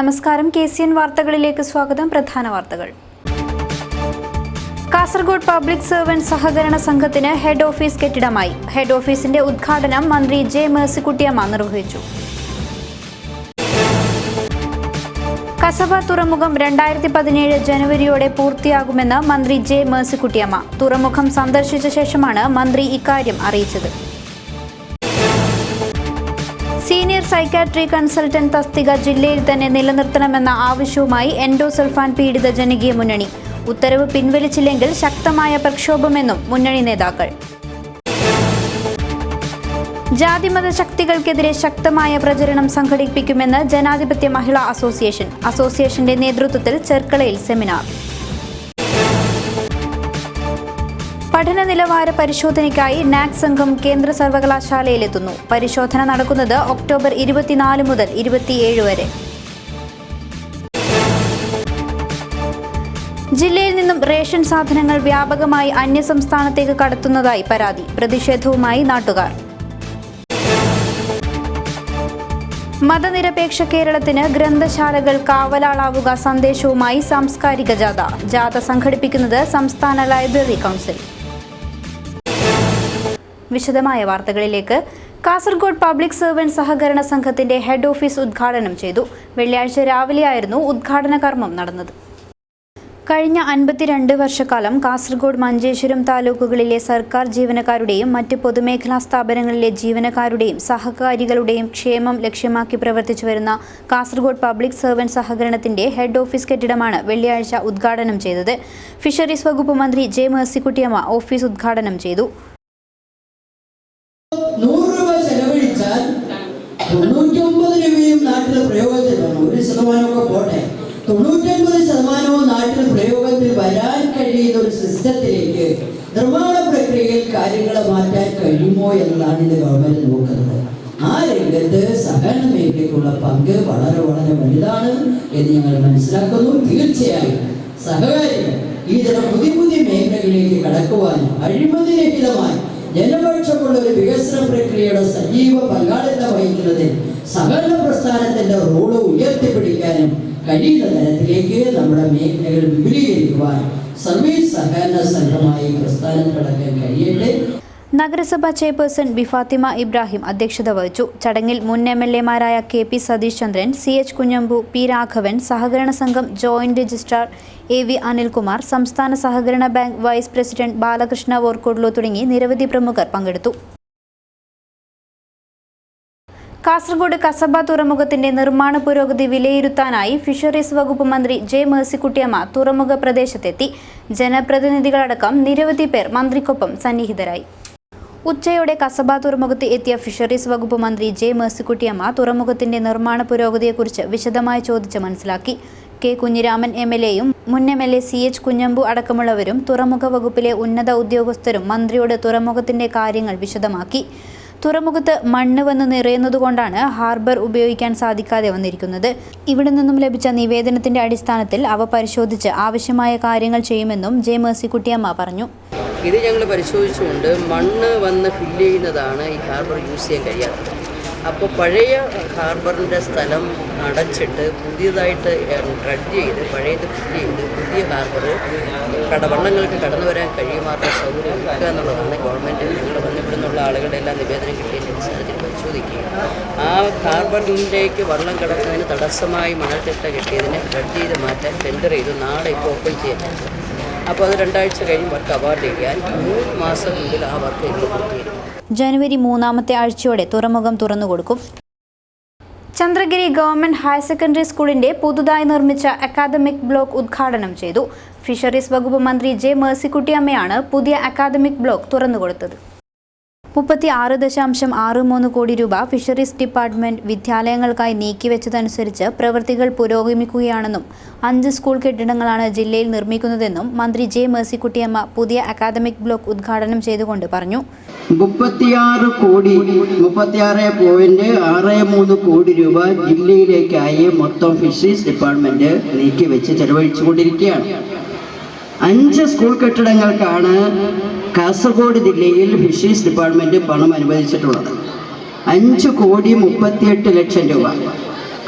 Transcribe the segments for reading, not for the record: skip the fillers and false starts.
നമസ്കാരം. KCN വാർത്തകളിലേക്ക് സ്വാഗതം. പ്രധാന വാർത്തകൾ. കാസർഗോഡ് പബ്ലിക് സർവന്റ് സഹകരണ സംഘത്തിന് ഹെഡ് ഓഫീസ് കെട്ടിടമായി. ഹെഡ് ഓഫീസിന്റെ ഉദ്ഘാടനം മന്ത്രി ജെ മേഴ്സിക്കുട്ടിയമ്മ നിർവഹിച്ചു. കസബ തുറമുഖം 2017 ജനുവരിയോടെ പൂർത്തിയാകുമെന്ന് മന്ത്രി ജെ മേഴ്സിക്കുട്ടിയമ്മ. തുറമുഖം സന്ദർശിച്ച ശേഷമാണ് മന്ത്രി ഇക്കാര്യം അറിയിച്ചത്. സീനിയർ സൈക്കാട്രി കൺസൾട്ടന്റ് തസ്തിക ജില്ലയിൽ തന്നെ നിലനിർത്തണമെന്ന ആവശ്യവുമായി എൻഡോസൾഫാൻ പീഡിത ജനകീയ മുന്നണി. ഉത്തരവ് പിൻവലിച്ചില്ലെങ്കിൽ ശക്തമായ പ്രക്ഷോഭമെന്നും മുന്നണി നേതാക്കൾ. ജാതിമത ശക്തികൾക്കെതിരെ ശക്തമായ പ്രചരണം സംഘടിപ്പിക്കുമെന്ന് ജനാധിപത്യ മഹിളാ അസോസിയേഷൻ. അസോസിയേഷന്റെ നേതൃത്വത്തിൽ ചെർക്കളയിൽ സെമിനാർ. പഠന നിലവാര പരിശോധനയ്ക്കായി നാക് സംഘം കേന്ദ്ര സർവകലാശാലയിലെത്തുന്നു. പരിശോധന നടക്കുന്നത് ഒക്ടോബർ 24 മുതൽ 27 വരെ. ജില്ലയിൽ നിന്നും റേഷൻ സാധനങ്ങൾ വ്യാപകമായി അന്യസംസ്ഥാനത്തേക്ക് കടത്തുന്നതായി പരാതി. പ്രതിഷേധവുമായി നാട്ടുകാർ. മതനിരപേക്ഷ കേരളത്തിന് ഗ്രന്ഥശാലകൾ കാവലാളാവുക സന്ദേശവുമായി സാംസ്കാരിക ജാഥ. ജാഥ സംഘടിപ്പിക്കുന്നത് സംസ്ഥാന ലൈബ്രറി കൗൺസിൽ. വിശദമായ വാർത്തകളിലേക്ക്. കാസർഗോഡ് പബ്ലിക് സർവന്റ് സഹകരണ സംഘത്തിന്റെ ഹെഡ് ഓഫീസ് ഉദ്ഘാടനം ചെയ്തു. വെള്ളിയാഴ്ച രാവിലെയായിരുന്നു ഉദ്ഘാടന കർമ്മം നടന്നത്. കഴിഞ്ഞ 52 വർഷക്കാലം കാസർഗോഡ് മഞ്ചേശ്വരം താലൂക്കുകളിലെ സർക്കാർ ജീവനക്കാരുടെയും മറ്റ് പൊതുമേഖലാ സ്ഥാപനങ്ങളിലെ ജീവനക്കാരുടെയും സഹകാരികളുടെയും ക്ഷേമം ലക്ഷ്യമാക്കി പ്രവർത്തിച്ചു വരുന്ന കാസർഗോഡ് പബ്ലിക് സർവന്റ് സഹകരണത്തിന്റെ ഹെഡ് ഓഫീസ് കെട്ടിടമാണ് വെള്ളിയാഴ്ച ഉദ്ഘാടനം ചെയ്തത്. ഫിഷറീസ് വകുപ്പ് മന്ത്രി ജെ മേഴ്സിക്കുട്ടിയമ്മ ഓഫീസ് ഉദ്ഘാടനം ചെയ്തു. 100 രൂപ ചെലവഴിച്ചാൽ 99 രൂപയും നാട്ടിൽ പ്രയോഗത്തിൽ വന്നു. 1% പോട്ടെ, 99% നാട്ടിൽ പ്രയോഗത്തിൽ വരാൻ കഴിയുന്ന ഒരു സിസ്റ്റത്തിലേക്ക് നിർമ്മാണ പ്രക്രിയയിൽ കാര്യങ്ങൾ മാറ്റാൻ കഴിയുമോ എന്നതാണ് ഇത് ഗവൺമെന്റ് നോക്കുന്നത്. ആ രംഗത്ത് സഹകരണ മേഖലയ്ക്കുള്ള പങ്ക് വളരെ വളരെ വലുതാണ് എന്ന് ഞങ്ങൾ മനസ്സിലാക്കുന്നു. തീർച്ചയായും സഹകാരികൾ ഇതിന് പുതിയ മേഖലകളിലേക്ക് കടക്കുവാനും അഴിമതിരഹിതമായി ജനപക്ഷമുള്ള ഒരു വികസന പ്രക്രിയയുടെ സജീവ പങ്കാളിത്തം വഹിക്കുന്നതിൽ സഹകരണ പ്രസ്ഥാനത്തിന്റെ റോള് ഉയർത്തിപ്പിടിക്കാനും കഴിയുന്ന തരത്തിലേക്ക് നമ്മുടെ മേഖലകൾ വിപുലീകരിക്കുവാൻ സർവീസ് സഹകരണ സംഘമായി പ്രസ്ഥാനം കടക്കാൻ കഴിയട്ടെ. നഗരസഭാ ചെയർപേഴ്സൺ ബി ഫാത്തിമ ഇബ്രാഹിം അധ്യക്ഷത വഹിച്ചു. ചടങ്ങിൽ മുൻ MLA-മാരായ KP Satheesh Chandran, CH Kunhambu, P Raghavan, സഹകരണ സംഘം ജോയിന്റ് രജിസ്ട്രാർ AV അനിൽകുമാർ, സംസ്ഥാന സഹകരണ ബാങ്ക് വൈസ് പ്രസിഡന്റ് ബാലകൃഷ്ണ വോർക്കോഡ്ലു തുടങ്ങി നിരവധി പ്രമുഖർ പങ്കെടുത്തു. കാസർഗോഡ് കസബ തുറമുഖത്തിന്റെ നിർമ്മാണ പുരോഗതി വിലയിരുത്താനായി ഫിഷറീസ് വകുപ്പ് മന്ത്രി ജെ മേഴ്സിക്കുട്ടിയമ്മ തുറമുഖ പ്രദേശത്തെത്തി. ജനപ്രതിനിധികളടക്കം നിരവധി പേർ മന്ത്രിക്കൊപ്പം സന്നിഹിതരായി. ഉച്ചയോടെ കസബ തുറമുഖത്ത് എത്തിയ ഫിഷറീസ് വകുപ്പ് മന്ത്രി ജെ മേഴ്സിക്കുട്ടിയമ്മ തുറമുഖത്തിന്റെ നിർമ്മാണ പുരോഗതിയെക്കുറിച്ച് വിശദമായി ചോദിച്ച് മനസ്സിലാക്കി. K കുഞ്ഞിരാമൻ MLA-യും മുൻ MLA CH കുഞ്ഞമ്പു അടക്കമുള്ളവരും തുറമുഖ വകുപ്പിലെ ഉന്നത ഉദ്യോഗസ്ഥരും മന്ത്രിയോട് തുറമുഖത്തിന്റെ കാര്യങ്ങൾ വിശദമാക്കി. തുറമുഖത്ത് മണ്ണ് വന്ന് നിറയുന്നതുകൊണ്ടാണ് ഹാർബർ ഉപയോഗിക്കാൻ സാധിക്കാതെ വന്നിരിക്കുന്നത്. ഇവിടെ നിന്നും ലഭിച്ച നിവേദനത്തിന്റെ അടിസ്ഥാനത്തിൽ അവ പരിശോധിച്ച് ആവശ്യമായ കാര്യങ്ങൾ ചെയ്യുമെന്നും ജെ മേഴ്സിക്കുട്ടിയമ്മ പറഞ്ഞു. ഇത് ഞങ്ങൾ പരിശോധിച്ചുകൊണ്ട് മണ്ണ് വന്ന് ഫില്ല് ചെയ്യുന്നതാണ് ഈ ഹാർബർ യൂസ് ചെയ്യാൻ കഴിയാത്തത്. അപ്പോൾ പഴയ ഹാർബറിൻ്റെ സ്ഥലം അടച്ചിട്ട് പുതിയതായിട്ട് ഡ്രഡ്ജ് ചെയ്ത് പഴയത് ഫില്ല് ചെയ്ത് പുതിയ ഹാർബർ വള്ളങ്ങൾക്ക് കടന്നു വരാൻ കഴിയുമാത്ര സൗകര്യം ഒരുക്കുക എന്നുള്ളതാണ് ഗവൺമെൻറ്. ഞങ്ങൾ വന്നിവിടുന്നുള്ള ആളുകളുടെ എല്ലാം നിവേദനം കിട്ടിയതിൻ്റെ അടിസ്ഥാനത്തിൽ പരിശോധിക്കുകയും ആ ഹാർബറിലേക്ക് വള്ളം കടക്കുന്നതിന് തടസ്സമായി മണൽത്തിട്ട കെട്ടിയതിനെ ഡ്രഡ്ജ് ചെയ്ത് മാറ്റാൻ ടെൻഡർ ചെയ്തു. നാളെ ഇപ്പോൾ ഓപ്പൺ ചെയ്യാൻ. അപ്പോൾ അത് 2 ആഴ്ച കഴിഞ്ഞ് വർക്ക് അവാർഡ് ചെയ്യാൻ 3 മാസത്തിനുള്ളിൽ ആ വർക്ക് ഇപ്പോൾ പൂർത്തീകരിക്കും. ജനുവരി 3-ാമത്തെ ആഴ്ചയോടെ തുറമുഖം തുറന്നുകൊടുക്കും. ചന്ദ്രഗിരി ഗവൺമെന്റ് ഹയർ സെക്കൻഡറി സ്കൂളിന്റെ പുതുതായി നിർമ്മിച്ച അക്കാദമിക് ബ്ലോക്ക് ഉദ്ഘാടനം ചെയ്തു. ഫിഷറീസ് വകുപ്പ് മന്ത്രി ജെ മേഴ്സിക്കുട്ടിയമ്മയാണ് പുതിയ അക്കാദമിക് ബ്ലോക്ക് തുറന്നുകൊടുത്തത്. 36.63 കോടി രൂപ ഫിഷറീസ് ഡിപ്പാർട്ട്മെന്റ് വിദ്യാലയങ്ങൾക്കായി നീക്കിവെച്ചതനുസരിച്ച് പ്രവൃത്തികൾ പുരോഗമിക്കുകയാണെന്നും 5 സ്കൂൾ കെട്ടിടങ്ങളാണ് ജില്ലയിൽ നിർമ്മിക്കുന്നതെന്നും മന്ത്രി ജെ മേഴ്സിക്കുട്ടിയമ്മ പുതിയ അക്കാദമിക് ബ്ലോക്ക് ഉദ്ഘാടനം ചെയ്തുകൊണ്ട് പറഞ്ഞു. 36.63 കോടി രൂപ ജില്ലയിലേക്കായി മൊത്തം ഫിഷറീസ് ഡിപ്പാർട്ട്മെന്റ് നീക്കിവെച്ച് ചെലവഴിച്ചുകൊണ്ടിരിക്കുകയാണ്. 5 സ്കൂൾ കെട്ടിടങ്ങൾക്കാണ് കാസർഗോഡ് ജില്ലയിൽ ഫിഷറീസ് ഡിപ്പാർട്ട്മെന്റ് പണം അനുവദിച്ചിട്ടുള്ളത്. 5,38,00,000 രൂപ.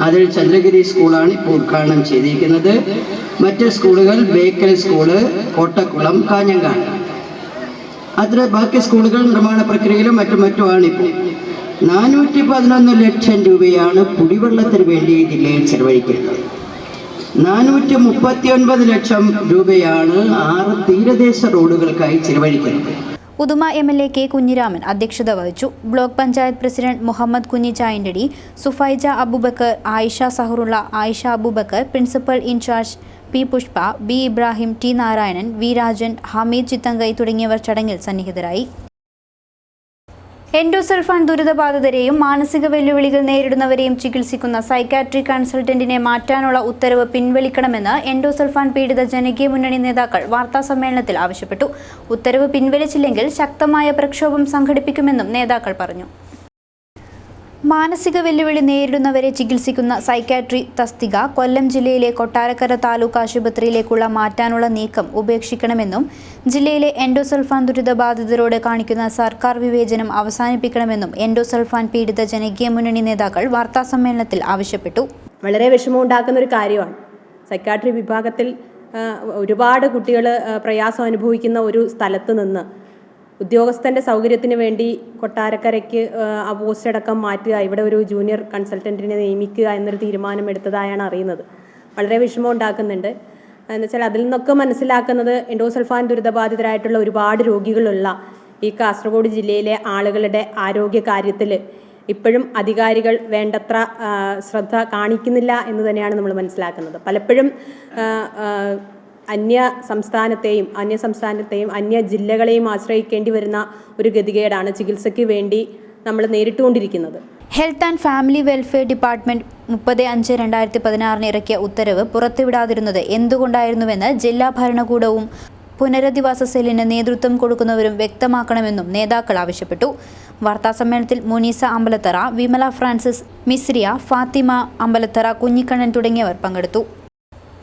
അതിൽ ചന്ദ്രഗിരി സ്കൂളാണ് ഇപ്പോൾ ഉദ്ഘാടനം ചെയ്തിരിക്കുന്നത്. മറ്റ് സ്കൂളുകൾ ബേക്കൽ സ്കൂള്, കോട്ടക്കുളം, കാഞ്ഞങ്ങാട്. അതിൽ ബാക്കി സ്കൂളുകൾ നിർമ്മാണ പ്രക്രിയയിലും മറ്റുമാണിപ്പോൾ. 411 ലക്ഷം രൂപയാണ് കുടിവെള്ളത്തിന് വേണ്ടി ജില്ലയിൽ ചെലവഴിക്കുന്നത്. 439 ലക്ഷം രൂപയാണ് 6 തീരദേശ റോഡുകൾക്കായി ചെലവഴിക്കുന്നത്. ഉദുമ MLA കെ കുഞ്ഞിരാമൻ അധ്യക്ഷത വഹിച്ചു. Block panchayat president Muhammad Kunhi Chayandadi, Sufaija Abubakar, Ayisha Saharulla, Ayisha Abubakar, principal in charge P Pushpa, B Ibrahim, T Narayanan, V Rajan, Hameed Chithankai തുടങ്ങിയവർ ചടങ്ങിൽ സന്നിഹിതരായി. എൻഡോസൾഫാൻ ദുരിതബാധിതരെയും മാനസിക വെല്ലുവിളികൾ നേരിടുന്നവരെയും ചികിത്സിക്കുന്ന സൈക്കാട്രി കൺസൾട്ടന്റിനെ മാറ്റാനുള്ള ഉത്തരവ് പിൻവലിക്കണമെന്ന് എൻഡോസൾഫാൻ പീഡിത ജനകീയ മുന്നണി നേതാക്കൾ വാർത്താസമ്മേളനത്തിൽ ആവശ്യപ്പെട്ടു. ഉത്തരവ് പിൻവലിച്ചില്ലെങ്കിൽ ശക്തമായ പ്രക്ഷോഭം സംഘടിപ്പിക്കുമെന്നും നേതാക്കൾ പറഞ്ഞു. മാനസിക വെല്ലുവിളി നേരിടുന്നവരെ ചികിത്സിക്കുന്ന സൈക്കാട്രി തസ്തിക കൊല്ലം ജില്ലയിലെ കൊട്ടാരക്കര താലൂക്ക് ആശുപത്രിയിലേക്കുള്ള മാറ്റാനുള്ള നീക്കം ഉപേക്ഷിക്കണമെന്നും ജില്ലയിലെ എൻഡോസൾഫാൻ ദുരിതബാധിതരോട് കാണിക്കുന്ന സർക്കാർ വിവേചനം അവസാനിപ്പിക്കണമെന്നും എൻഡോസൾഫാൻ പീഡിത ജനകീയ മുന്നണി നേതാക്കൾ വാർത്താസമ്മേളനത്തിൽ ആവശ്യപ്പെട്ടു. വളരെ വിഷമമുണ്ടാക്കുന്ന ഒരു കാര്യമാണ്. സൈക്കാട്രി വിഭാഗത്തിൽ ഒരുപാട് കുട്ടികൾ പ്രയാസം അനുഭവിക്കുന്ന ഒരു സ്ഥലത്ത് നിന്ന് ഉദ്യോഗസ്ഥൻ്റെ സൗകര്യത്തിന് വേണ്ടി കൊട്ടാരക്കരയ്ക്ക് ആ പോസ്റ്റ് അടക്കം മാറ്റുക, ഇവിടെ ഒരു ജൂനിയർ കൺസൾട്ടൻറ്റിനെ നിയമിക്കുക എന്നൊരു തീരുമാനമെടുത്തതായാണ് അറിയുന്നത്. വളരെ വിഷമം ഉണ്ടാക്കുന്നുണ്ട്. എന്നുവെച്ചാൽ അതിൽ നിന്നൊക്കെ മനസ്സിലാക്കുന്നത് എൻഡോസൾഫാൻ ദുരിതബാധിതരായിട്ടുള്ള ഒരുപാട് രോഗികളുള്ള ഈ കാസർഗോഡ് ജില്ലയിലെ ആളുകളുടെ ആരോഗ്യ കാര്യത്തിൽ ഇപ്പോഴും അധികാരികൾ വേണ്ടത്ര ശ്രദ്ധ കാണിക്കുന്നില്ല എന്ന് തന്നെയാണ് നമ്മൾ മനസ്സിലാക്കുന്നത്. പലപ്പോഴും അന്യ സംസ്ഥാനത്തെയും അന്യ ജില്ലകളെയും ആശ്രയിക്കേണ്ടി വരുന്ന ഒരു ഗതികേടാണ് ചികിത്സയ്ക്ക് വേണ്ടി നമ്മൾ നേരിട്ടുകൊണ്ടിരിക്കുന്നത്. Health and family welfare department 30/5/2016 ഇറക്കിയ ഉത്തരവ് പുറത്തുവിടാതിരുന്നത് എന്തുകൊണ്ടായിരുന്നുവെന്ന് ജില്ലാ ഭരണകൂടവും പുനരധിവാസ സെല്ലിന് നേതൃത്വം കൊടുക്കുന്നവരും വ്യക്തമാക്കണമെന്നും നേതാക്കൾ ആവശ്യപ്പെട്ടു. വാർത്താസമ്മേളനത്തിൽ മുനീസ അമ്പലത്തറ, വിമല ഫ്രാൻസിസ്, മിസ്രിയ, ഫാത്തിമ അമ്പലത്തറ, കുഞ്ഞിക്കണ്ണൻ തുടങ്ങിയവർ പങ്കെടുത്തു.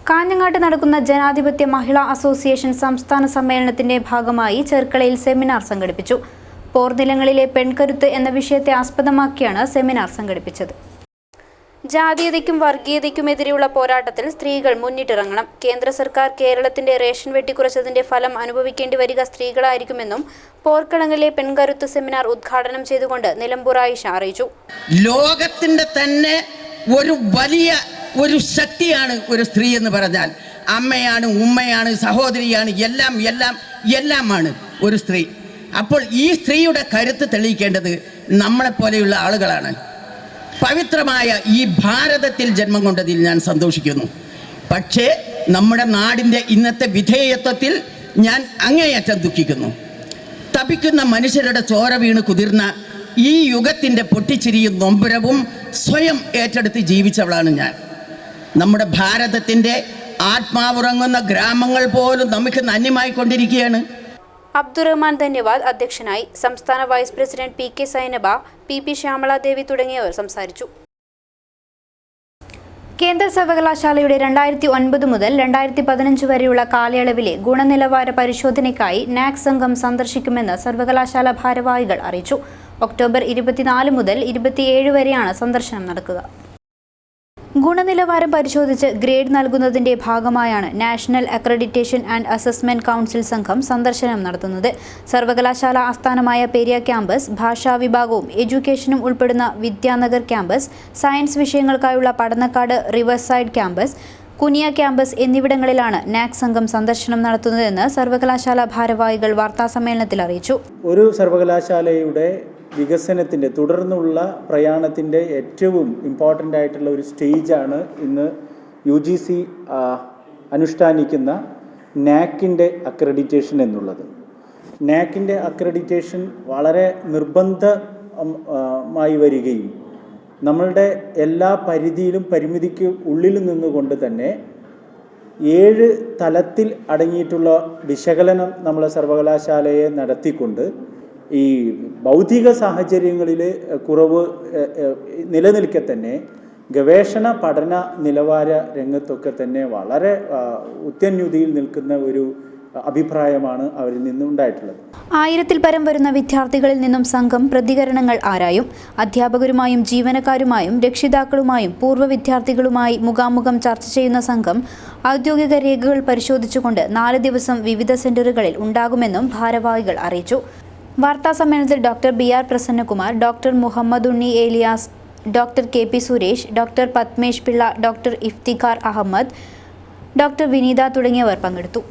കാഞ്ഞങ്ങാട്ട് നടക്കുന്ന ജനാധിപത്യ മഹിളാ അസോസിയേഷൻ സംസ്ഥാന സമ്മേളനത്തിന്റെ ഭാഗമായി ചെർക്കളയിൽ സെമിനാർ സംഘടിപ്പിച്ചു. പോർനിലങ്ങളിലെ പെൺകരുത്ത് എന്ന വിഷയത്തെ ആസ്പദമാക്കിയാണ് സെമിനാർ സംഘടിപ്പിച്ചത്. ജാതീയതയ്ക്കും വർഗീയതയ്ക്കുമെതിരെയുള്ള പോരാട്ടത്തിൽ സ്ത്രീകൾ മുന്നിട്ടിറങ്ങണം. കേന്ദ്ര സർക്കാർ കേരളത്തിന്റെ റേഷൻ വെട്ടിക്കുറച്ചതിന്റെ ഫലം അനുഭവിക്കേണ്ടി വരിക സ്ത്രീകളായിരിക്കുമെന്നും പോർക്കളങ്ങളിലെ പെൺകരുത്ത് സെമിനാർ ഉദ്ഘാടനം ചെയ്തുകൊണ്ട് നിലമ്പൂർ ആയിഷ അറിയിച്ചു. ലോകത്തിന്റെ തന്നെ ഒരു വലിയ ഒരു ശക്തിയാണ് ഒരു സ്ത്രീ എന്ന് പറഞ്ഞാൽ. അമ്മയാണ്, ഉമ്മയാണ്, സഹോദരിയാണ്, എല്ലാമാണ് ഒരു സ്ത്രീ. അപ്പോൾ ഈ സ്ത്രീയുടെ കരുത്ത് തെളിയിക്കേണ്ടത് നമ്മളെപ്പോലെയുള്ള ആളുകളാണ്. പവിത്രമായ ഈ ഭാരതത്തിൽ ജന്മം കൊണ്ടതിൽ ഞാൻ സന്തോഷിക്കുന്നു. പക്ഷേ നമ്മുടെ നാടിൻ്റെ ഇന്നത്തെ വിധേയത്വത്തിൽ ഞാൻ അങ്ങേയറ്റം ദുഃഖിക്കുന്നു. തപിക്കുന്ന മനുഷ്യരുടെ ചോര വീണ് കുതിർന്ന ഈ യുഗത്തിൻ്റെ പൊട്ടിച്ചിരിയും നൊമ്പരവും സ്വയം ഏറ്റെടുത്ത് ജീവിച്ചവളാണ് ഞാൻ. നമ്മുടെ ഭാരതത്തിൻ്റെ ആത്മാവുറങ്ങുന്ന ഗ്രാമങ്ങൾ പോലും നമുക്ക് നന്യമായിക്കൊണ്ടിരിക്കുകയാണ്. അബ്ദുറഹ്മാൻ ധന്യവാദ് അധ്യക്ഷനായി. സംസ്ഥാന vice president PK Sainaba, PP Shyamaladevi തുടങ്ങിയവർ സംസാരിച്ചു. കേന്ദ്ര സർവകലാശാലയുടെ 2009 മുതൽ 2015 വരെയുള്ള കാലയളവിലെ ഗുണനിലവാര പരിശോധനയ്ക്കായി NAC സംഘം സന്ദർശിക്കുമെന്ന് സർവകലാശാല ഭാരവാഹികൾ അറിയിച്ചു. ഒക്ടോബർ 24 മുതൽ 27 വരെയാണ് സന്ദർശനം നടക്കുക. ഗുണനിലവാരം പരിശോധിച്ച് ഗ്രേഡ് നൽകുന്നതിന്റെ ഭാഗമായാണ് national accreditation and assessment council സംഘം സന്ദർശനം നടത്തുന്നത്. സർവകലാശാല ആസ്ഥാനമായ പെരിയ ക്യാമ്പസ്, ഭാഷാ വിഭാഗവും എഡ്യൂക്കേഷനും ഉൾപ്പെടുന്ന വിദ്യാനഗർ ക്യാമ്പസ്, സയൻസ് വിഷയങ്ങൾക്കായുള്ള Padannakkad riverside campus, Kuniya campus എന്നിവിടങ്ങളിലാണ് NAC സംഘം സന്ദർശനം നടത്തുന്നതെന്ന് സർവകലാശാല ഭാരവാഹികൾ വാർത്താസമ്മേളനത്തിൽ അറിയിച്ചു. ഒരു സർവകലാശാലയുടെ വികസനത്തിൻ്റെ തുടർന്നുള്ള പ്രയാണത്തിൻ്റെ ഏറ്റവും ഇമ്പോർട്ടൻ്റ് ആയിട്ടുള്ള ഒരു സ്റ്റേജാണ് ഇന്ന് UGC അനുഷ്ഠാനിക്കുന്ന NACൻ്റെ അക്രഡിറ്റേഷൻ എന്നുള്ളത്. NACൻ്റെ അക്രഡിറ്റേഷൻ വളരെ നിർബന്ധമായി വരികയും നമ്മളുടെ എല്ലാ പരിധിയിലും പരിമിതിക്ക് ഉള്ളിൽ നിന്നുകൊണ്ട് തന്നെ 7 തലത്തിൽ അടങ്ങിയിട്ടുള്ള വിശകലനം നമ്മളെ സർവകലാശാലയെ നടത്തിക്കൊണ്ട് ഈ ഭൗതിക സാഹചര്യങ്ങളിൽ കുറവ് നിലനിൽക്കെ തന്നെ ഗവേഷണ പഠന നിലവാര രംഗത്തൊക്കെ തന്നെ വളരെ ഉത്യന്യുതിയിൽ നിൽക്കുന്ന ഒരു അഭിപ്രായമാണ് അവരിൽ നിന്നുണ്ടായിട്ടുള്ളത്. 1000-ൽ പരം വരുന്ന വിദ്യാർത്ഥികളിൽ നിന്നും സംഘം പ്രതികരണങ്ങൾ ആരായും. അധ്യാപകരുമായും ജീവനക്കാരുമായും രക്ഷിതാക്കളുമായും പൂർവ്വ വിദ്യാർത്ഥികളുമായി മുഖാമുഖം ചർച്ച ചെയ്യുന്ന സംഘം ഔദ്യോഗിക രേഖകൾ പരിശോധിച്ചുകൊണ്ട് 4 ദിവസം വിവിധ സെന്ററുകളിൽ ഉണ്ടാകുമെന്നും ഭാരവാഹികൾ അറിയിച്ചു. വാർത്താസമ്മേളനത്തിൽ doctor BR Prasannakumar, doctor Muhammad Unni Elias, doctor KP Suresh, doctor Padmesh Pillai, doctor Iftikhar Ahmed, doctor Vineetha തുടങ്ങിയവർ പങ്കെടുത്തു.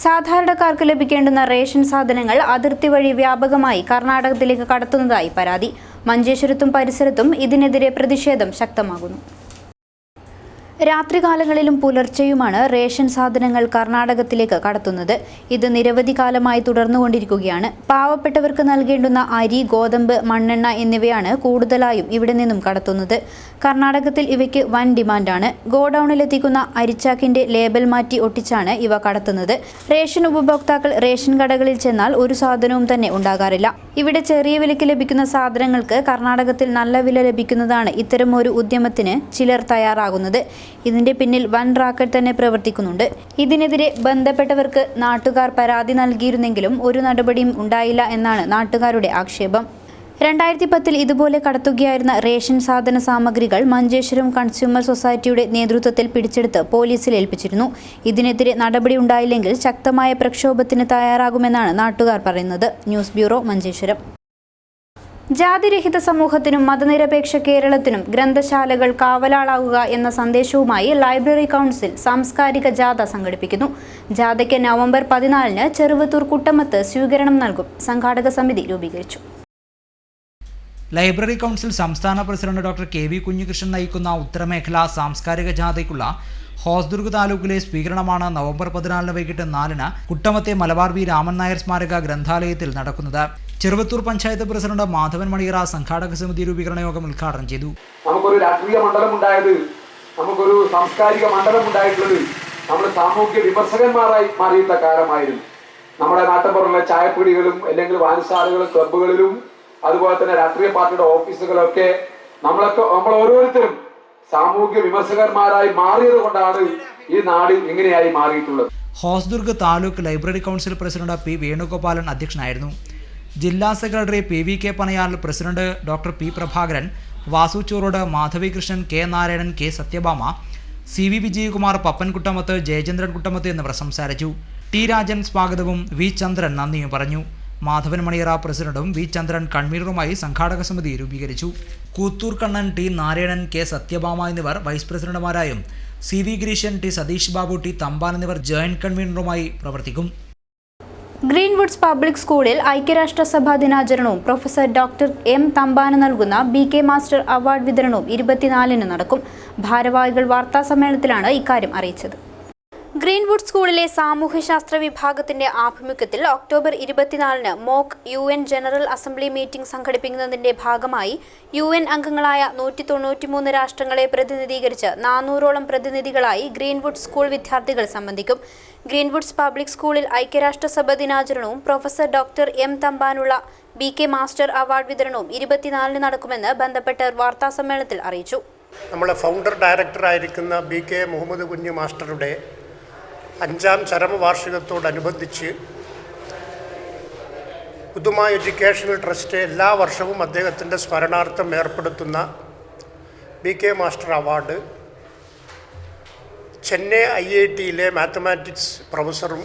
സാധാരണക്കാർക്ക് ലഭിക്കേണ്ടുന്ന റേഷൻ സാധനങ്ങൾ അതിർത്തി വഴി വ്യാപകമായി കർണാടകത്തിലേക്ക് കടത്തുന്നതായി പരാതി. മഞ്ചേശ്വരത്തും പരിസരത്തും ഇതിനെതിരെ പ്രതിഷേധം ശക്തമാകുന്നു. രാത്രികാലങ്ങളിലും പുലർച്ചെയുമാണ് റേഷൻ സാധനങ്ങൾ കർണാടകത്തിലേക്ക് കടത്തുന്നത്. ഇത് നിരവധി കാലമായി തുടർന്നുകൊണ്ടിരിക്കുകയാണ്. പാവപ്പെട്ടവർക്ക് നൽകേണ്ടുന്ന അരി, ഗോതമ്പ്, മണ്ണെണ്ണ എന്നിവയാണ് കൂടുതലായും ഇവിടെ നിന്നും കടത്തുന്നത്. കർണാടകത്തിൽ ഇവയ്ക്ക് വൻ ഡിമാൻഡാണ്. ഗോഡൌണിലെത്തിക്കുന്ന അരിച്ചാക്കിന്റെ ലേബൽ മാറ്റി ഒട്ടിച്ചാണ് ഇവ കടത്തുന്നത്. റേഷൻ ഉപഭോക്താക്കൾ റേഷൻ കടകളിൽ ചെന്നാൽ ഒരു സാധനവും തന്നെ ഉണ്ടാകാറില്ല. ഇവിടെ ചെറിയ വിലയ്ക്ക് ലഭിക്കുന്ന സാധനങ്ങൾക്ക് കർണാടകത്തിൽ നല്ല വില ലഭിക്കുന്നതാണ് ഇത്തരമൊരു ഉദ്യമത്തിന് ചിലർ തയ്യാറാകുന്നത്. ഇതിന്റെ പിന്നിൽ വൻ റാക്കറ്റ് തന്നെ പ്രവർത്തിക്കുന്നുണ്ട്. ഇതിനെതിരെ ബന്ധപ്പെട്ടവർക്ക് നാട്ടുകാർ പരാതി നൽകിയിരുന്നെങ്കിലും ഒരു നടപടിയും ഉണ്ടായില്ല എന്നാണ് നാട്ടുകാരുടെ ആക്ഷേപം. 2010-ൽ ഇതുപോലെ കടത്തുകയായിരുന്ന റേഷൻ സാധന സാമഗ്രികൾ മഞ്ചേശ്വരം കൺസ്യൂമർ സൊസൈറ്റിയുടെ നേതൃത്വത്തിൽ പിടിച്ചെടുത്ത് പോലീസിൽ ഏൽപ്പിച്ചിരുന്നു. ഇതിനെതിരെ നടപടി ഉണ്ടായില്ലെങ്കിൽ ശക്തമായ പ്രക്ഷോഭത്തിന് തയ്യാറാകുമെന്നാണ് നാട്ടുകാർ പറയുന്നത്. News bureau, Manjeshwaram. ജാതിരഹിത സമൂഹത്തിനും മതനിരപേക്ഷ കേരളത്തിനും ഗ്രന്ഥശാലകൾ കാവലാളാവുക എന്ന സന്ദേശവുമായി ലൈബ്രറി കൗൺസിൽ സാംസ്കാരിക ജാഥ സംഘടിപ്പിക്കുന്നു. ജാഥയ്ക്ക് നവംബർ 14-ന് ചെറുവത്തൂർ കുട്ടമത്ത് സ്വീകരണം നൽകും. സംഘാടക സമിതി രൂപീകരിച്ചു. ലൈബ്രറി കൗൺസിൽ സംസ്ഥാന പ്രസിഡന്റ് ഡോക്ടർ KV കുഞ്ഞികൃഷ്ണൻ നയിക്കുന്ന ഉത്തരമേഖലാ സാംസ്കാരിക ജാഥയ്ക്കുള്ള ഹോസ്ദുർഗ് താലൂക്കിലെ സ്വീകരണമാണ് നവംബർ 14 വൈകിട്ട് 4-ന് കുട്ടമത്തെ മലബാർ വി രാമൻ നായർ സ്മാരക ഗ്രന്ഥാലയത്തിൽ നടക്കുന്നത്. ചെറുവത്തൂർ പഞ്ചായത്ത് പ്രസിഡന്റ് മാധവൻ മണിയറ സംഘാടക സമിതി രൂപീകരണ യോഗം ഉദ്ഘാടനം ചെയ്തു. നമുക്കൊരു രാഷ്ട്രീയ മണ്ഡലം ഉണ്ടായത്, നമുക്കൊരു സാംസ്കാരിക മണ്ഡലം ഉണ്ടായിട്ടുള്ളത് നമ്മൾ സാമൂഹ്യ വിമർശകന്മാരായി മാറിയിട്ട കാലമായിരുന്നു. നമ്മുടെ നാട്ടിൻപുറങ്ങളിലെ ചായപ്പീടികളും അല്ലെങ്കിൽ വായനശാലകളും ക്ലബ്ബുകളിലും അതുപോലെ തന്നെ രാഷ്ട്രീയ പാർട്ടിയുടെ ഓഫീസുകളൊക്കെ നമ്മൾ ഓരോരുത്തരും സാമൂഹ്യ വിമർശകന്മാരായി മാറിയത് കൊണ്ടാണ് ഈ നാട് ഇങ്ങനെയായി മാറിയിട്ടുള്ളത്. Hosdurg taluk library council president P Venugopalan അധ്യക്ഷനായിരുന്നു. ജില്ലാ secretary PVK Panayal, president doctor P Prabhakaran, Vasu Chorode, Madhavi Krishnan, K Narayanan, K Sathyabhama, CV Vijayakumar, Pappan Kuttamath, Jayachandran Kuttamath എന്നിവർ സംസാരിച്ചു. T രാജൻ സ്വാഗതവും V ചന്ദ്രൻ നന്ദിയും പറഞ്ഞു. മാധവൻ മണിയറ പ്രസിഡന്റും V ചന്ദ്രൻ കൺവീനറുമായി സംഘാടക സമിതി രൂപീകരിച്ചു. കൂത്തൂർ കണ്ണൻ, T നാരായണൻ, K സത്യഭാമ എന്നിവർ വൈസ് പ്രസിഡന്റുമാരായും CV Gireesan, T Satheesh Babu, T Thampan എന്നിവർ ജോയിന്റ് കൺവീനറുമായി പ്രവർത്തിക്കും. ഗ്രീൻവുഡ്സ് പബ്ലിക് സ്കൂളിൽ ഐക്യരാഷ്ട്രസഭാ ദിനാചരണവും പ്രൊഫസർ ഡോക്ടർ M തമ്പാന് നൽകുന്ന BK മാസ്റ്റർ അവാർഡ് വിതരണവും 24-ന് നടക്കും. ഭാരവാഹികൾ വാർത്താസമ്മേളനത്തിലാണ് ഇക്കാര്യം അറിയിച്ചത്. ഗ്രീൻവുഡ് സ്കൂളിലെ സാമൂഹ്യശാസ്ത്ര വിഭാഗത്തിന്റെ ആഭിമുഖ്യത്തിൽ ഒക്ടോബർ 24-ന് mock UN general assembly meeting സംഘടിപ്പിക്കുന്നതിന്റെ ഭാഗമായി UN അംഗങ്ങളായ 193 രാഷ്ട്രങ്ങളെ പ്രതിനിധീകരിച്ച് 400ഓളം പ്രതിനിധികളായി ഗ്രീൻവുഡ് സ്കൂൾ വിദ്യാർത്ഥികൾ സംബന്ധിക്കും. ഗ്രീൻവുഡ്സ് പബ്ലിക് സ്കൂളിൽ ഐക്യരാഷ്ട്രസഭ ദിനാചരണവും പ്രൊഫസർ ഡോക്ടർ M തമ്പാനുള്ള BK മാസ്റ്റർ അവാർഡ് വിതരണവും 24-ന് നടക്കുമെന്ന് ബന്ധപ്പെട്ടവർ വാർത്താസമ്മേളനത്തിൽ അറിയിച്ചു. നമ്മളെ ഫൗണ്ടർ ഡയറക്ടറായിരിക്കുന്ന BK മുഹമ്മദ് കുഞ്ഞ് മാസ്റ്ററുടെ 5ാം ചരമവാർഷികത്തോടനുബന്ധിച്ച് പുതുമ എഡ്യൂക്കേഷണൽ ട്രസ്റ്റ് എല്ലാ വർഷവും അദ്ദേഹത്തിൻ്റെ സ്മരണാർത്ഥം ഏർപ്പെടുത്തുന്ന BK മാസ്റ്റർ അവാർഡ് ചെന്നൈ IIT-യിലെ മാത്തമാറ്റിക്സ് പ്രൊഫസറും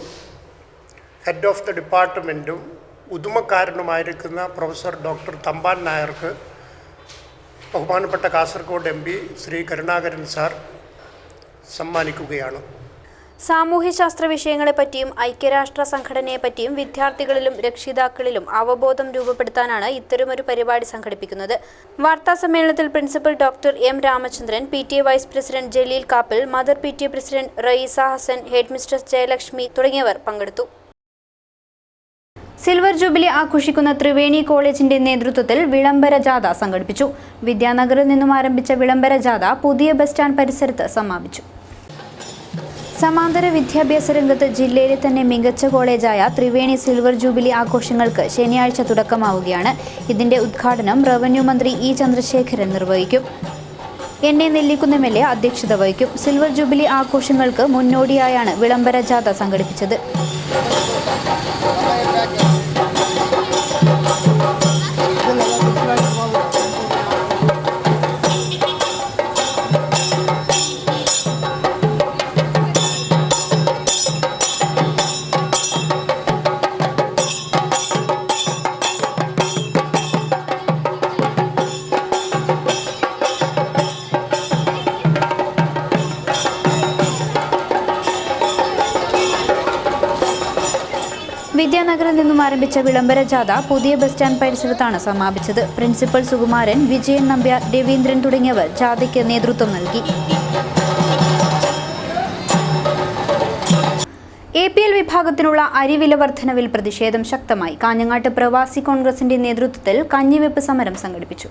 ഹെഡ് ഓഫ് ദ ഡിപ്പാർട്ട്മെൻറ്റും ഉദുമക്കാരനുമായിരിക്കുന്ന പ്രൊഫസർ ഡോക്ടർ തമ്പാൻ നായർക്ക് ബഹുമാനപ്പെട്ട കാസർഗോഡ് MP ശ്രീ കരുണാകരൻ സാർ സമ്മാനിക്കുകയാണ്. സാമൂഹ്യശാസ്ത്ര വിഷയങ്ങളെപ്പറ്റിയും ഐക്യരാഷ്ട്ര സംഘടനയെപ്പറ്റിയും വിദ്യാർത്ഥികളിലും രക്ഷിതാക്കളിലും അവബോധം രൂപപ്പെടുത്താനാണ് ഇത്തരമൊരു പരിപാടി സംഘടിപ്പിക്കുന്നത്. വാർത്താസമ്മേളനത്തിൽ principal doctor M Ramachandran, PTA vice president Jaleel Kappil, mother PTA president Raeesa Hasan, headmistress Jayalakshmi തുടങ്ങിയവർ പങ്കെടുത്തു. സിൽവർ ജൂബിലി ആഘോഷിക്കുന്ന ത്രിവേണി കോളേജിന്റെ നേതൃത്വത്തിൽ വിളംബര ജാഥ സംഘടിപ്പിച്ചു. വിദ്യാനഗറിൽ നിന്നും ആരംഭിച്ച വിളംബര ജാഥ പുതിയ ബസ് സ്റ്റാൻഡ് പരിസരത്ത് സമാപിച്ചു. സമാന്തര വിദ്യാഭ്യാസ രംഗത്ത് ജില്ലയിലെ തന്നെ മികച്ച കോളേജായ ത്രിവേണി സിൽവർ ജൂബിലി ആഘോഷങ്ങൾക്ക് ശനിയാഴ്ച തുടക്കമാവുകയാണ്. ഇതിന്റെ ഉദ്ഘാടനം റവന്യൂ മന്ത്രി E ചന്ദ്രശേഖരൻ നിർവഹിക്കും. എന്നെ നെല്ലിക്കുന്ന് എം.എൽ.എ അധ്യക്ഷത വഹിക്കും. സിൽവർ ജൂബിലി ആഘോഷങ്ങൾക്ക് മുന്നോടിയായാണ് വിളംബര ജാഥ സംഘടിപ്പിച്ചത്. വിദ്യാനഗറിൽ നിന്നും ആരംഭിച്ച വിളംബര ജാഥ പുതിയ ബസ് സ്റ്റാൻഡ് പരിസരത്താണ് സമാപിച്ചത്. പ്രിൻസിപ്പൽ സുകുമാരൻ, വിജയൻ നമ്പ്യാർ, രവീന്ദ്രൻ തുടങ്ങിയവർ ജാഥയ്ക്ക് നേതൃത്വം നൽകി. APL വിഭാഗത്തിനുള്ള അരിവില വർധനവിൽ പ്രതിഷേധം ശക്തമായി. കാഞ്ഞങ്ങാട്ട് പ്രവാസി കോൺഗ്രസിന്റെ നേതൃത്വത്തിൽ കഞ്ഞിവെപ്പ് സമരം സംഘടിപ്പിച്ചു.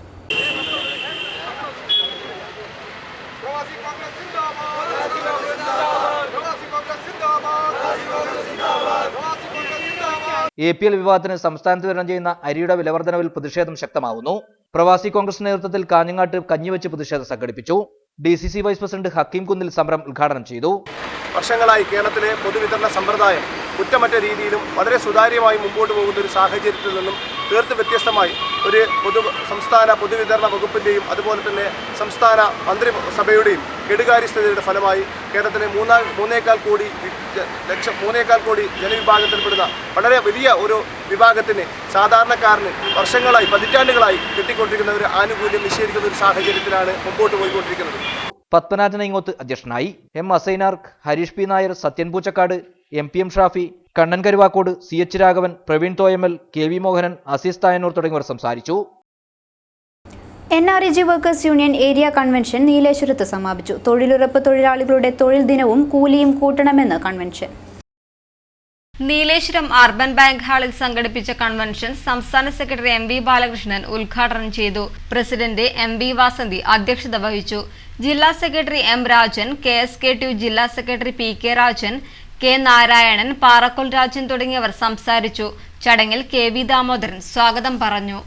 APL വിവാദത്തിന് സംസ്ഥാനത്ത് വിതരണം ചെയ്യുന്ന അരിയുടെ വിലവർദ്ധനവിൽ പ്രതിഷേധം ശക്തമാവുന്നു. പ്രവാസി കോൺഗ്രസ് നേതൃത്വത്തിൽ കാഞ്ഞങ്ങാട്ട് കഞ്ഞിവെച്ച് പ്രതിഷേധം സംഘടിപ്പിച്ചു. DCC വൈസ് പ്രസിഡന്റ് ഹക്കീം കുന്നിൽ സമരം ഉദ്ഘാടനം ചെയ്തു. വർഷങ്ങളായി കേരളത്തിലെ പൊതുവിതരണ സമ്പ്രദായം കുറ്റമറ്റ രീതിയിലും വളരെ സുതാര്യമായി മുമ്പോട്ട് പോകുന്ന ഒരു സാഹചര്യത്തിൽ നിന്നും തീർത്തും വ്യത്യസ്തമായി ഒരു സംസ്ഥാന പൊതുവിതരണ വകുപ്പിൻ്റെയും അതുപോലെ തന്നെ സംസ്ഥാന മന്ത്രിസഭയുടെയും കെടുകാര്യസ്ഥതയുടെ ഫലമായി കേരളത്തിലെ 3.4 കോടി ജനവിഭാഗത്തിൽപ്പെടുന്ന വളരെ വലിയ ഒരു വിഭാഗത്തിന് സാധാരണക്കാരന് വർഷങ്ങളായി പതിറ്റാണ്ടുകളായി കിട്ടിക്കൊണ്ടിരിക്കുന്ന ഒരു ആനുകൂല്യം നിഷേധിക്കുന്ന ഒരു സാഹചര്യത്തിലാണ് മുമ്പോട്ട് പോയിക്കൊണ്ടിരിക്കുന്നത്. പത്മനാഭൻ ഇങ്ങോത്ത് അധ്യക്ഷനായി. M. Asainar, Harish P. Nair, Sathyan Poochakkad, MPM Shafi, Kannan Karuvakode, CH Raghavan, Praveen Thoyamal, KV Mohanan, Azeez Thayannur തുടങ്ങിയവർ സംസാരിച്ചു. NREG workers union area convention നീലേശ്വരത്ത് സമാപിച്ചു. തൊഴിലുറപ്പ് തൊഴിലാളികളുടെ തൊഴിൽ ദിനവും കൂലിയും കൂട്ടണമെന്ന് convention. Nileshwaram urban bank hall സംഘടിപ്പിച്ച കൺവെൻഷൻ സംസ്ഥാന സെക്രട്ടറി MV ബാലകൃഷ്ണൻ ഉദ്ഘാടനം ചെയ്തു. പ്രസിഡന്റ് MV വാസന്തി അധ്യക്ഷത വഹിച്ചു. ജില്ലാ സെക്രട്ടറി M. രാജൻ, KSK2 ജില്ലാ secretary PK Rajan, K. Narayanan, Parakkol Rajan തുടങ്ങിയവർ സംസാരിച്ചു. ചടങ്ങിൽ KV ദാമോദരൻ സ്വാഗതം പറഞ്ഞു.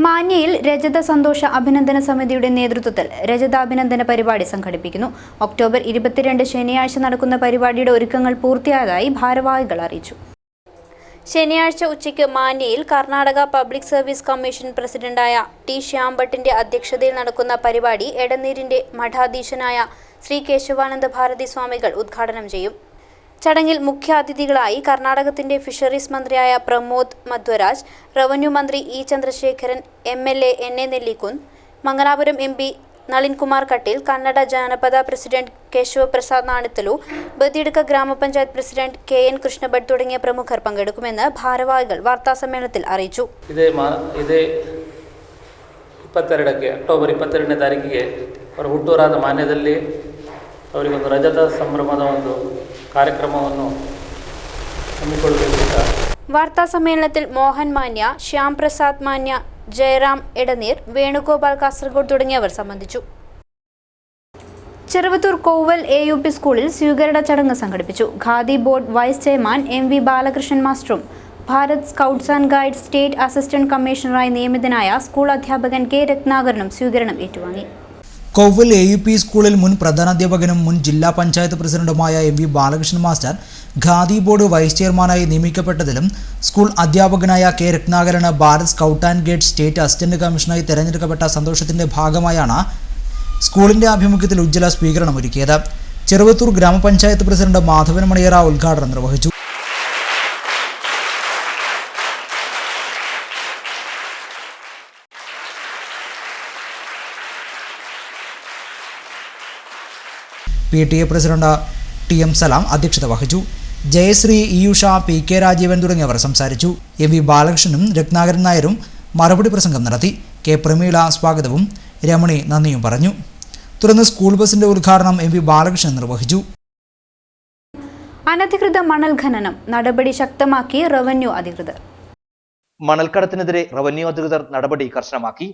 മാന്യയിൽ രജത സന്തോഷ അഭിനന്ദന സമിതിയുടെ നേതൃത്വത്തിൽ രജതാഭിനന്ദന പരിപാടി സംഘടിപ്പിക്കുന്നു. ഒക്ടോബർ 22 ശനിയാഴ്ച നടക്കുന്ന പരിപാടിയുടെ ഒരുക്കങ്ങൾ പൂർത്തിയായതായി ഭാരവാഹികൾ അറിയിച്ചു. ശനിയാഴ്ച ഉച്ചയ്ക്ക് മാന്യയിൽ കർണാടക പബ്ലിക് സർവീസ് കമ്മീഷൻ പ്രസിഡന്റായ T. ശ്യാംഭട്ടിന്റെ അധ്യക്ഷതയിൽ നടക്കുന്ന പരിപാടി എടനീരിന്റെ മഠാധീശനായ ശ്രീ കേശവാനന്ദ ഭാരതി സ്വാമികൾ ഉദ്ഘാടനം ചെയ്യും. ചടങ്ങിൽ മുഖ്യാതിഥികളായി കർണാടകത്തിന്റെ ഫിഷറീസ് മന്ത്രിയായ പ്രമോദ് മധ്വരാജ്, റവന്യൂ മന്ത്രി E. ചന്ദ്രശേഖരൻ, MLA എന്നെ നെല്ലിക്കുന്ന്, മംഗലാപുരം MP നളിൻകുമാർ കട്ടീൽ, കന്നഡ ജനപദ പ്രസിഡന്റ് കേശവപ്രസാദ് നാണിത്തലു, ബദിയടുക്ക ഗ്രാമപഞ്ചായത്ത് പ്രസിഡന്റ് KN കൃഷ്ണഭട്ട് തുടങ്ങിയ പ്രമുഖർ പങ്കെടുക്കുമെന്ന് ഭാരവാഹികൾ വാർത്താസമ്മേളനത്തിൽ അറിയിച്ചു. ಇದೇ 22ಕ್ಕೆ ಅಕ್ಟೋಬರ್ 22ನೇ ತಾರೀಕಿಗೆ ಅವರ ಹುಟ್ಟೂರಾದ ಮಾನ್ಯದಲ್ಲಿ ಅವರಿಗೊಂದು ರಜತ ಸಂಭ್ರಮದ ಒಂದು ಕಾರ್ಯಕ್ರಮವನ್ನು ಹಮ್ಮಿಕೊಳ್ಳಬೇಕಿದ್ದ വാർത്താസമ്മേളനത്തിൽ മോഹൻ മാന്യ, ശ്യാം പ്രസാദ് മാന്യ, ജയറാം എടനീർ, വേണുഗോപാൽ കാസർഗോഡ് തുടങ്ങിയവർ സംബന്ധിച്ചു. ചെറുവത്തൂർ കോവൽ AUP സ്കൂളിൽ സ്വീകരണ ചടങ്ങ് സംഘടിപ്പിച്ചു. Khadi board vice chairman MV Balakrishnan മാസ്റ്ററും Bharat scouts and guides state assistant കമ്മീഷണറായി നിയമിതനായ സ്കൂൾ അധ്യാപകൻ K. രത്നാകരനും സ്വീകരണം ഏറ്റുവാങ്ങി. കോവൽ AUP സ്കൂളിൽ മുൻ പ്രധാനാധ്യാപകനും മുൻ ജില്ലാ പഞ്ചായത്ത് പ്രസിഡന്റുമായ MV Balakrishnan master khadi board vice ചെയർമാനായി നിയമിക്കപ്പെട്ടതിലും സ്കൂൾ അധ്യാപകനായ K. രത്നാകരന് Bharat scout and guides state assistant കമ്മീഷണറായി തെരഞ്ഞെടുക്കപ്പെട്ട സന്തോഷത്തിന്റെ ഭാഗമായാണ് സ്കൂളിന്റെ ആഭിമുഖ്യത്തിൽ ഉജ്ജ്വല സ്വീകരണം ഒരുക്കിയത്. ചെറുവത്തൂർ ഗ്രാമപഞ്ചായത്ത് പ്രസിഡന്റ് മാധവൻ മണിയറ ഉദ്ഘാടനം നിർവഹിച്ചു. PTA പ്രസിഡന്റ് TM സലാം അധ്യക്ഷത വഹിച്ചു. ജയശ്രീ, ഇയുഷ, PK രാജീവൻ തുടങ്ങിയവർ സംസാരിച്ചു. MV ബാലകൃഷ്ണനും രത്നാകരൻ നായരും മറുപടി പ്രസംഗം നടത്തി. K. പ്രമീള സ്വാഗതവും രമണി നന്ദിയും പറഞ്ഞു. തുടർന്ന് സ്കൂൾ ബസിന്റെ ഉദ്ഘാടനം MV ബാലകൃഷ്ണൻ നിർവഹിച്ചു. അനധികൃത മണൽ ഖനനം നടപടി ശക്തമാക്കി റവന്യൂ അധികൃതർ. മണൽക്കടത്തിനെതിരെ റവന്യൂ അധികൃതർ നടപടി കർശനമാക്കി.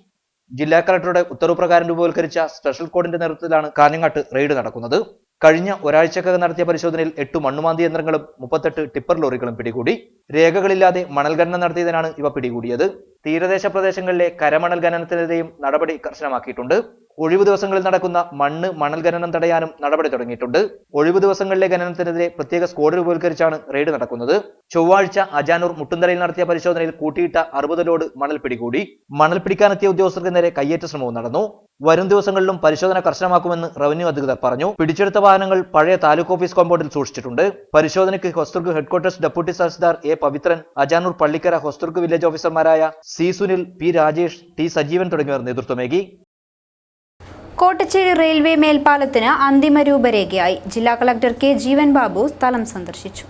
ജില്ലാ കളക്ടറുടെ ഉത്തരവ് പ്രകാരം രൂപവൽക്കരിച്ച സ്പെഷ്യൽ കോഡിന്റെ നേതൃത്വത്തിലാണ് കാഞ്ഞങ്ങാട്ട് റെയ്ഡ് നടക്കുന്നത്. കഴിഞ്ഞ ഒരാഴ്ചക്കകം നടത്തിയ പരിശോധനയിൽ 8 മണ്ണുമാന്തി യന്ത്രങ്ങളും 38 ടിപ്പർ ലോറികളും പിടികൂടി. രേഖകളില്ലാതെ മണൽ ഖനനം നടത്തിയതിനാണ് ഇവ പിടികൂടിയത്. തീരദേശ പ്രദേശങ്ങളിലെ കരമണൽ ഖനനത്തിനെതിരെയും നടപടി കർശനമാക്കിയിട്ടുണ്ട്. ഒഴിവു ദിവസങ്ങളിൽ നടക്കുന്ന മണ്ണ് മണൽ ഖനനം തടയാനും നടപടി തുടങ്ങിയിട്ടുണ്ട്. ഒഴിവു ദിവസങ്ങളിലെ ഖനനത്തിനെതിരെ പ്രത്യേക സ്ക്വാഡ് രൂപവൽക്കരിച്ചാണ് റെയ്ഡ് നടക്കുന്നത്. ചൊവ്വാഴ്ച അജാനൂർ മുട്ടുന്തറയിൽ നടത്തിയ പരിശോധനയിൽ കൂട്ടിയിട്ട 60 ലോഡ് മണൽ പിടികൂടി. മണൽ പിടിക്കാനെത്തിയ ഉദ്യോഗസ്ഥർക്ക് നേരെ കയ്യേറ്റ ശ്രമവും നടന്നു. വരും ദിവസങ്ങളിലും പരിശോധന കർശനമാക്കുമെന്ന് റവന്യൂ അധികൃതർ പറഞ്ഞു. പിടിച്ചെടുത്ത വാഹനങ്ങൾ പഴയ താലൂക്ക് ഓഫീസ് കോമ്പൗണ്ടിൽ സൂക്ഷിച്ചിട്ടുണ്ട്. പരിശോധനയ്ക്ക് Hosdurg headquarters deputy tahsildar A Pavithran, Ajanur Pallikkara Hosdurg village ഓഫീസർമാരായ C Sunil, P Rajesh, T Sajeevan തുടങ്ങിയവർ നേതൃത്വമേകി. കോട്ടച്ചേരി റെയിൽവേ മേൽപ്പാലത്തിന് അന്തിമ രൂപരേഖയായി. ജില്ലാ കളക്ടർ കെ ജീവൻ ബാബു സ്ഥലം സന്ദർശിച്ചു.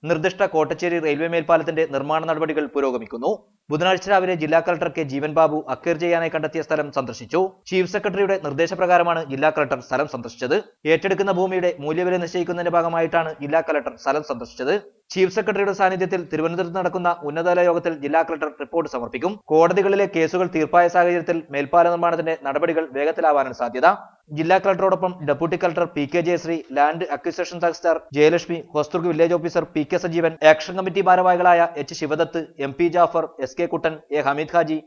നിർദ്ദിഷ്ട കോട്ടച്ചേരി റെയിൽവേ മേൽപ്പാലത്തിന്റെ നിർമ്മാണ നടപടികൾ പുരോഗമിക്കുന്നു. ബുധനാഴ്ച രാവിലെ ജില്ലാ collector K Jeevan Babu acquire ചെയ്യാനായി കണ്ടെത്തിയ സ്ഥലം സന്ദർശിച്ചു. ചീഫ് സെക്രട്ടറിയുടെ നിർദ്ദേശപ്രകാരമാണ് ജില്ലാ കളക്ടർ സ്ഥലം സന്ദർശിച്ചത്. ഏറ്റെടുക്കുന്ന ഭൂമിയുടെ മൂല്യവില നിശ്ചയിക്കുന്നതിന്റെ ഭാഗമായിട്ടാണ് ജില്ലാ കളക്ടർ സ്ഥലം സന്ദർശിച്ചത്. ചീഫ് സെക്രട്ടറിയുടെ സാന്നിധ്യത്തിൽ തിരുവനന്തപുരത്ത് നടക്കുന്ന ഉന്നതതല യോഗത്തിൽ ജില്ലാ കളക്ടർ റിപ്പോർട്ട് സമർപ്പിക്കും. കോടതികളിലെ കേസുകൾ തീർപ്പായ സാഹചര്യത്തിൽ മേൽപ്പാല നിർമ്മാണത്തിന്റെ നടപടികൾ വേഗത്തിലാവാനാണ് സാധ്യത. ജില്ലാ കളക്ടറോടൊപ്പം deputy collector P K Jayasree, land acquisition tahsildar Jayalakshmi, Hosdurg village officer P K Sajeevan, action committee ഭാരവാഹികളായ H Sivadath, M P Jafar, S K Kuttan, A Hameed Haji,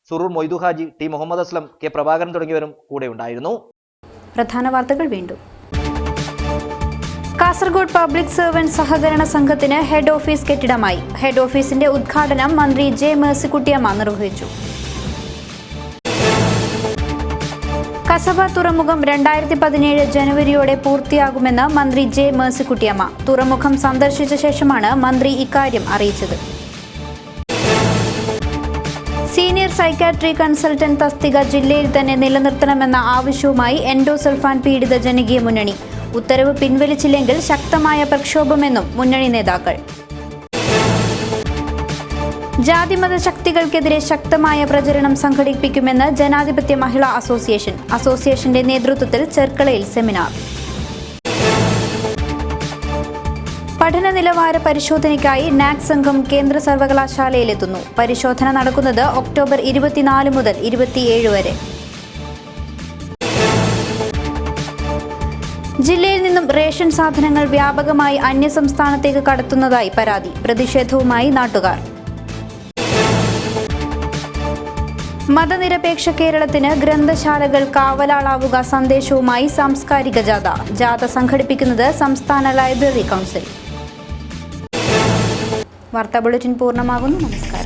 Suroor Moidu Haji, T Muhammad Aslam, K Prabhakaran തുടങ്ങിയവരും കൂടെയുണ്ടായിരുന്നു. പ്രധാന വാർത്തകൾ വീണ്ടും. കാസർഗോഡ് പബ്ലിക് സർവന്റ് സഹകരണ സംഘത്തിന് ഹെഡ് ഓഫീസ് കെട്ടിടമായി. ഹെഡ് ഓഫീസിന്റെ ഉദ്ഘാടനം മന്ത്രി ജെ മേഴ്സിക്കുട്ടിയമ്മ നിർവഹിച്ചു. കസബ തുറമുഖം 2017 ജനുവരിയോടെ പൂർത്തിയാകുമെന്ന് മന്ത്രി ജെ മേഴ്സിക്കുട്ടിയമ്മ. തുറമുഖം സന്ദർശിച്ച ശേഷമാണ് മന്ത്രി ഇക്കാര്യം അറിയിച്ചത്. സീനിയർ സൈക്കാട്രി കൺസൾട്ടന്റ് തസ്തിക ജില്ലയിൽ തന്നെ നിലനിർത്തണമെന്ന ആവശ്യവുമായി എൻഡോസൾഫാൻ പീഡിത ജനകീയ മുന്നണി. ഉത്തരവ് പിൻവലിച്ചില്ലെങ്കിൽ ശക്തമായ പ്രക്ഷോഭമെന്നും മുന്നണി നേതാക്കൾ. ജാതിമത ശക്തികൾക്കെതിരെ ശക്തമായ പ്രചരണം സംഘടിപ്പിക്കുമെന്ന് ജനാധിപത്യ മഹിളാ അസോസിയേഷൻ. അസോസിയേഷന്റെ നേതൃത്വത്തിൽ ചെർക്കളയിൽ സെമിനാർ. പഠന നിലവാര പരിശോധനയ്ക്കായി നാക് സംഘം കേന്ദ്ര സർവകലാശാലയിലെത്തുന്നു. പരിശോധന നടക്കുന്നത് ഒക്ടോബർ 24 മുതൽ 27 വരെ. ജില്ലയിൽ നിന്നും റേഷൻ സാധനങ്ങൾ വ്യാപകമായി അന്യസംസ്ഥാനത്തേക്ക് കടത്തുന്നതായി പരാതി. പ്രതിഷേധവുമായി നാട്ടുകാർ. മതനിരപേക്ഷ കേരളത്തിന് ഗ്രന്ഥശാലകൾ കാവലാളാവുക സന്ദേശവുമായി സാംസ്കാരിക ജാഥ. ജാഥ സംഘടിപ്പിക്കുന്നത് സംസ്ഥാന ലൈബ്രറി കൗൺസിൽ. വാർത്താ ബുള്ളറ്റിൻ പൂർണ്ണമാകുന്നു. നമസ്കാരം.